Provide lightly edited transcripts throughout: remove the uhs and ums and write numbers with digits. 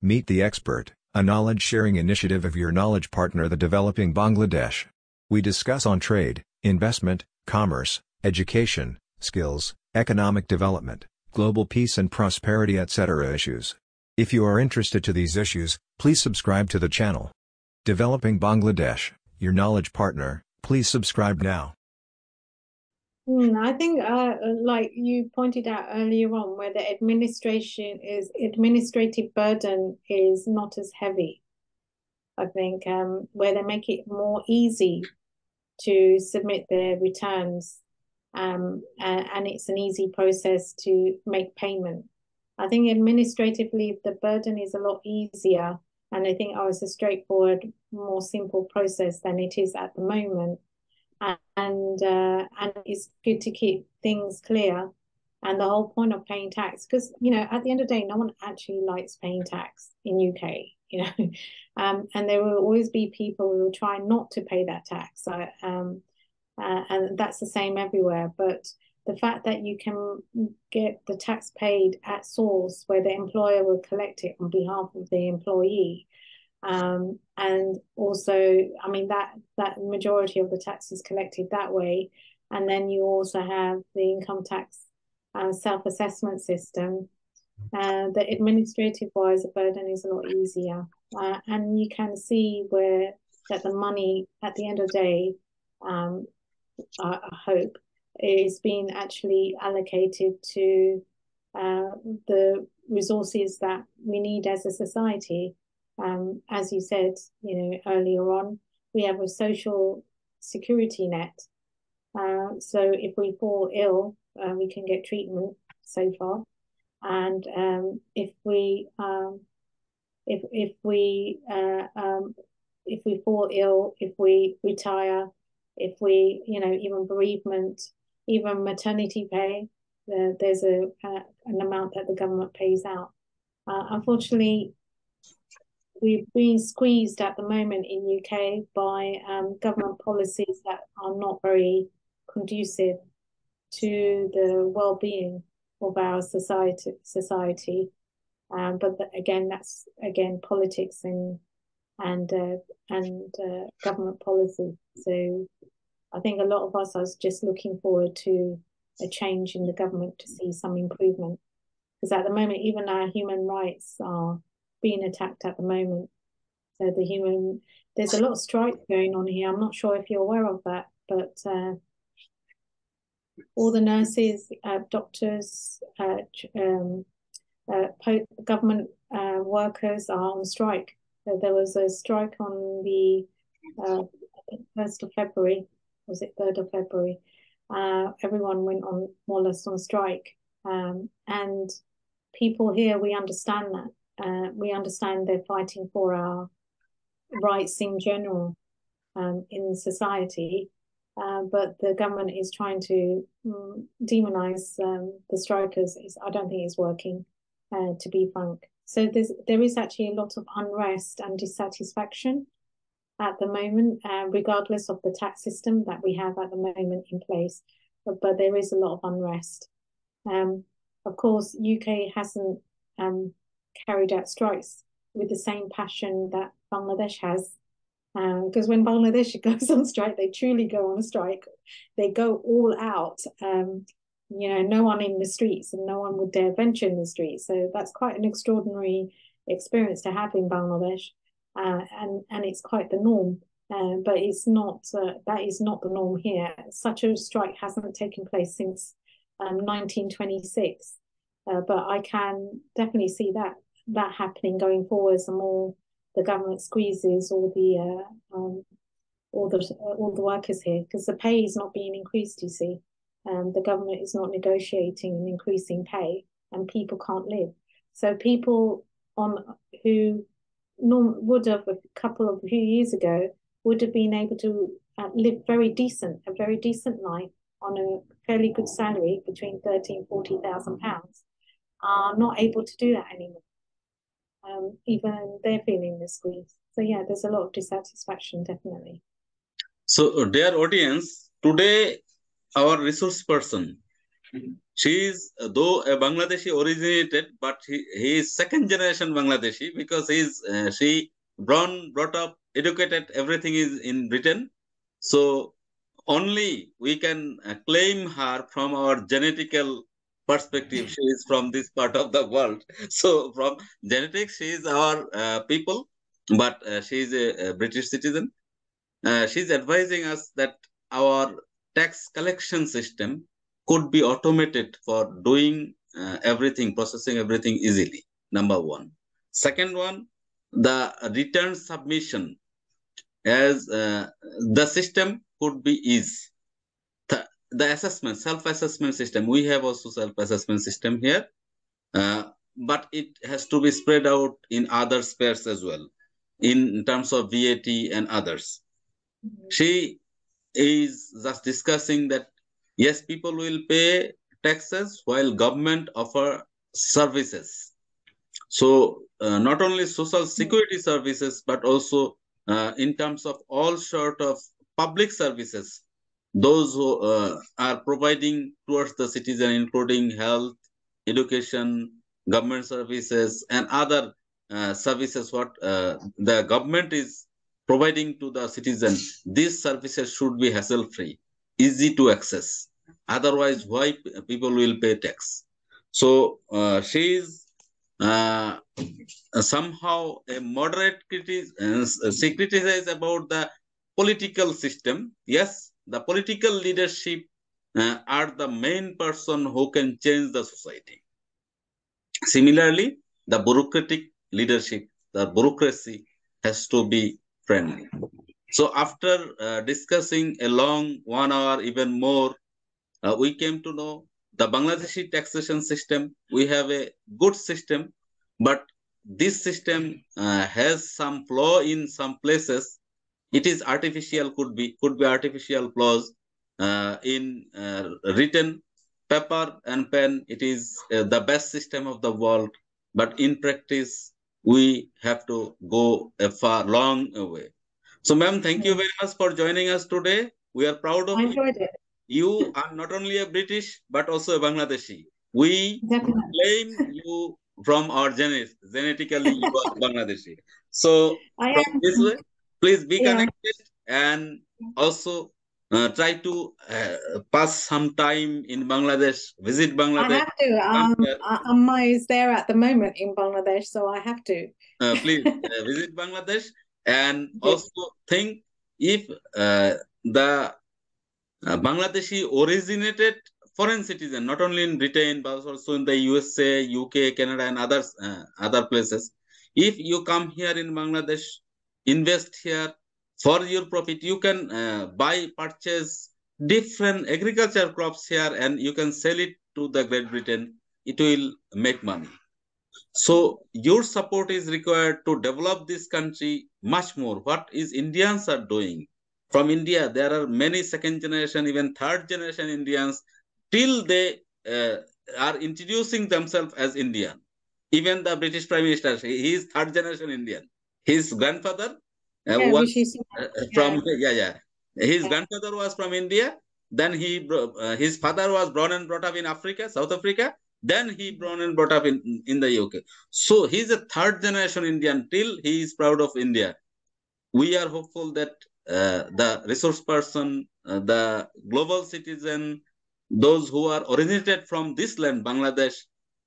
Meet the Expert, a knowledge-sharing initiative of your knowledge partner, the Developing Bangladesh. We discuss on trade, investment, commerce, education, skills, economic development, global peace and prosperity, etc. issues. If you are interested to these issues, please subscribe to the channel. Developing Bangladesh, your knowledge partner, please subscribe now. I think, like you pointed out earlier on, where the administrative burden is not as heavy. I think where they make it more easy to submit their returns, and it's an easy process to make payment. I think administratively the burden is a lot easier, and I think it's a straightforward, more simple process than it is at the moment. And it's good to keep things clear. And the whole point of paying tax, because at the end of the day, no one actually likes paying tax in UK, and there will always be people who will try not to pay that tax. And that's the same everywhere. But the fact that you can get the tax paid at source, where the employer will collect it on behalf of the employee. And also, I mean, that majority of the tax is collected that way. And then you also have the income tax self-assessment system. The administrative-wise, the burden is a lot easier. And you can see that the money at the end of the day, I hope, is being actually allocated to the resources that we need as a society. As you said, earlier on, we have a social security net. So if we fall ill, we can get treatment so far. And if we fall ill, if we retire, if we, even bereavement, even maternity pay, there's an amount that the government pays out. Unfortunately, we've been squeezed at the moment in UK by government policies that are not very conducive to the well-being of our society. But again, that's politics and government policy. So I think a lot of us are just looking forward to a change in the government to see some improvement. Because at the moment, even our human rights are being attacked at the moment. So there's a lot of strike going on here. I'm not sure if you're aware of that, but all the nurses, doctors, government workers are on strike. So there was a strike on the 1st of February, was it 3rd of February? Everyone went on more or less on strike. And people here, we understand that. We understand they're fighting for our rights in general in society, but the government is trying to demonize the strikers. I don't think it's working, to be frank. So there is actually a lot of unrest and dissatisfaction at the moment, regardless of the tax system that we have at the moment in place. But there is a lot of unrest. Of course, UK hasn't carried out strikes with the same passion that Bangladesh has, because when Bangladesh goes on strike, they truly go on a strike. They go all out. No one in the streets, and no one would dare venture in the streets. So that's quite an extraordinary experience to have in Bangladesh, and it's quite the norm. But it's not. That is not the norm here. Such a strike hasn't taken place since 1926. But I can definitely see that happening going forward. The more the government squeezes all the workers here, because the pay is not being increased. You see, the government is not negotiating and increasing pay, and people can't live. So people who would have a few years ago would have been able to live a very decent life on a fairly good salary between £30,000 and £40,000. Are not able to do that anymore. Even they're feeling the squeeze. So yeah, there's a lot of dissatisfaction, definitely. So dear audience, today our resource person She is, though a Bangladeshi originated, but he is second generation Bangladeshi because she brought up, educated, everything is in Britain. So only we can claim her from our genetical perspective. She is from this part of the world. So from genetics, she is our people, but she is a British citizen. She's advising us that our tax collection system could be automated for doing everything, processing everything easily. Number one. Second one, the return submission as the system could be easy. The assessment, self-assessment system, we have also self-assessment system here, but it has to be spread out in other spheres as well, in terms of VAT and others. She is just discussing that, yes, people will pay taxes while government offer services. So not only social security services, but also in terms of all sort of public services, those who are providing towards the citizen, including health, education, government services, and other services what the government is providing to the citizen. These services should be hassle-free, easy to access. Otherwise, why people will pay tax? So she is somehow a moderate criticizes about the political system. Yes, the political leadership are the main person who can change the society. Similarly, the bureaucratic leadership, the bureaucracy has to be friendly. So after discussing a long 1 hour, even more, we came to know the Bangladeshi taxation system. We have a good system, but this system has some flaw in some places. It is artificial, could be artificial flaws in written paper and pen. It is the best system of the world, but in practice, we have to go a long way. So, ma'am, thank you very much for joining us today. We are proud of I you. enjoyed it. You are not only a British, but also a Bangladeshi. We Definitely. claim you from our genetically, you are Bangladeshi. So, I from am. this way, please be Yeah. connected and also try to pass some time in Bangladesh, visit I Bangladesh. have to. Amma is there at the moment in Bangladesh, so I have to. Please visit Bangladesh and also think if the Bangladeshi originated foreign citizen, not only in Britain, but also in the USA, UK, Canada, and other places. If you come here in Bangladesh, invest here for your profit, you can purchase different agriculture crops here, and you can sell it to the Great Britain. It will make money. So your support is required to develop this country much more. What is Indians are doing? From India, there are many second generation, even third generation Indians, till they are introducing themselves as Indian. Even the British Prime Minister, he is third generation Indian. His grandfather was from His grandfather was from India. Then his father was born and brought up in Africa, South Africa. Then he born and brought up in the UK. So he's a third generation Indian till he is proud of India. We are hopeful that the resource person, the global citizen, those who are originated from this land, Bangladesh,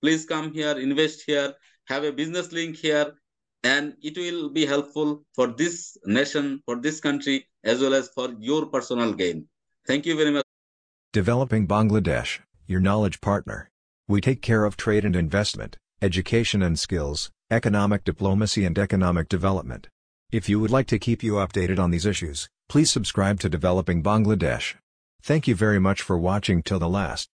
please come here, invest here, have a business link here, and it will be helpful for this nation, for this country, as well as for your personal gain. Thank you very much. Developing Bangladesh, your knowledge partner. We take care of trade and investment, education and skills, economic diplomacy and economic development. If you would like to keep you updated on these issues, please subscribe to Developing Bangladesh. Thank you very much for watching till the last.